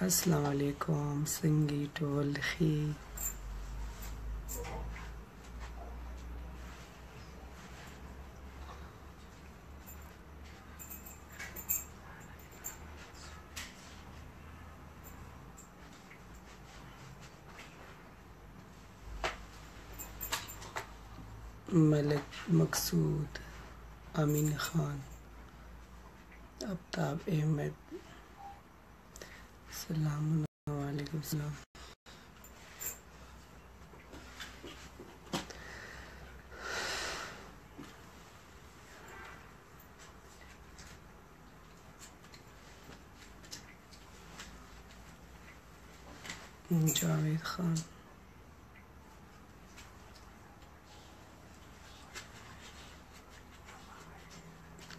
अस्सलाम वालेकुम संगी टोल खी मलिक मकसूद अमीन खान आफ्ताब अहमद सलाम वालेकुम सलाम। जावेद खान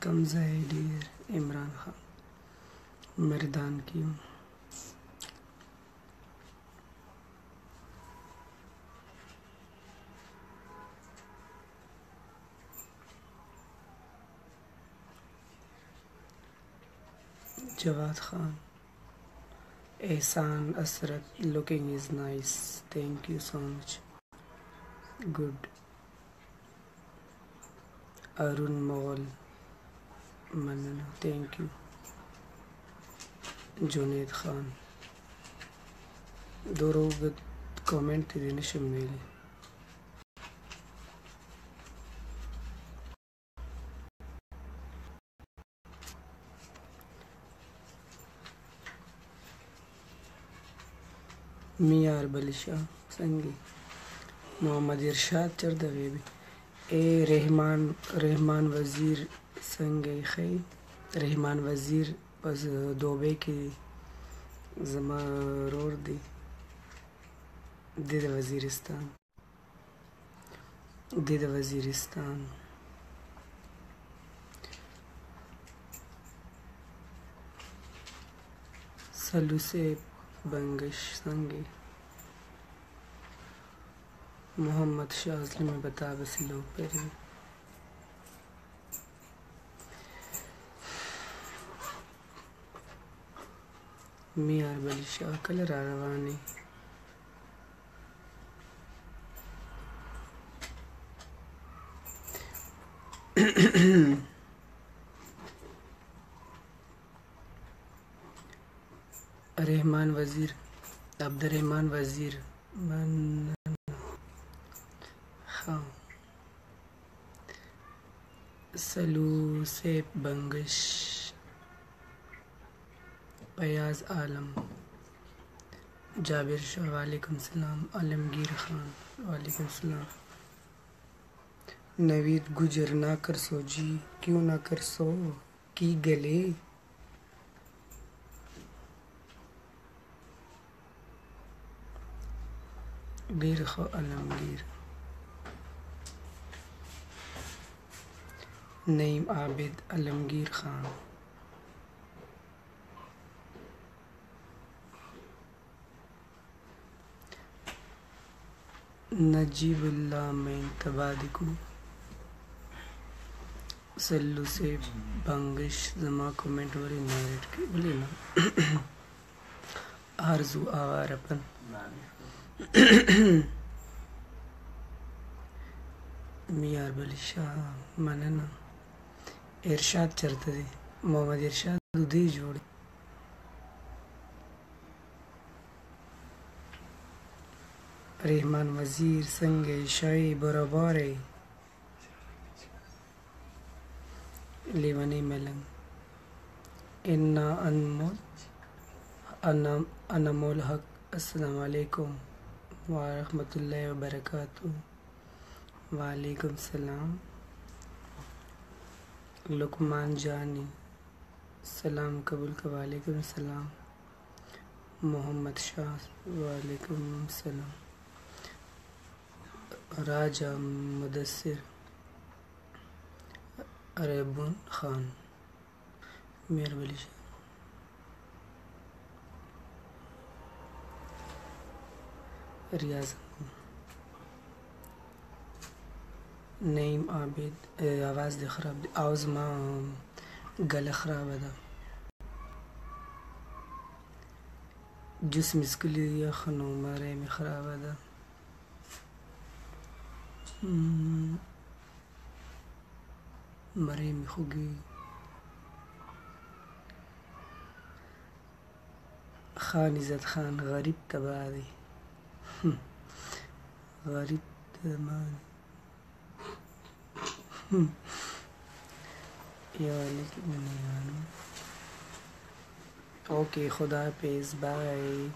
कमजा डियर इमरान खान मर्दान की हूँ। जवाद खान एहसान असरत looking is nice thank you so much good. Arun मोल मनना थैंक यू। जुनेद खान दोरोग कमेंट देने शमेली मियार बलिशा संगी मोहम्मद इरशाद चरदवे ए रहमान वज़ीर संगे खई रहमान वज़ीर बस दोबे की जमा रोर दी दिद वज़ीरिस्तान सलू से बंगश संगे मोहम्मद शाजली में बता बस लोग पहले मियार बली शाह कलर रवानी रहमान वज़ीर अब्दुर्रहमान वज़ीर मन हाँ सलू से बंगश फयाज आलम जाबिर शाह वालेकुम सलाम आलमगीर खान वालेकुम सलाम। नवीद गुजर ना कर सो जी क्यों ना कर सो की गले गिर खो आलमगीर नईम आबिद आलमगीर खान नजीबुल्लाह में तबादिकू सल्लू से बंगिश जमा कमेंट वाली नारेट की बोले ना आरजू आवारपन मियार बली शाह मनना इरशाद चरतदी मोहम्मद इरशाद दूधी जोड़ रहमान वज़ीर संगे शाही बराबर लेवनी मलंग इन्ना अनमोल हक अस्सलाम वालेकुम व रहमतुल्लाहि व बरकातुहू वालेकुम सलाम। लुकमान जानी सलाम कबूल का वालेकुम सलाम। मोहम्मद शाह वालेकुम सलाम। राजा मुदस्सिर अरेबुन खान मेहरबली शाह रियाज नईम आबिद आवाज़ दे खराब आवाज़ माँ गला खराब है جوس مسکلی یخنو مره می خرابه ده مره می خوگی خان عزت خان غریب تبا دی غریب تبا یا لیکن اوکی خدا حافظ بای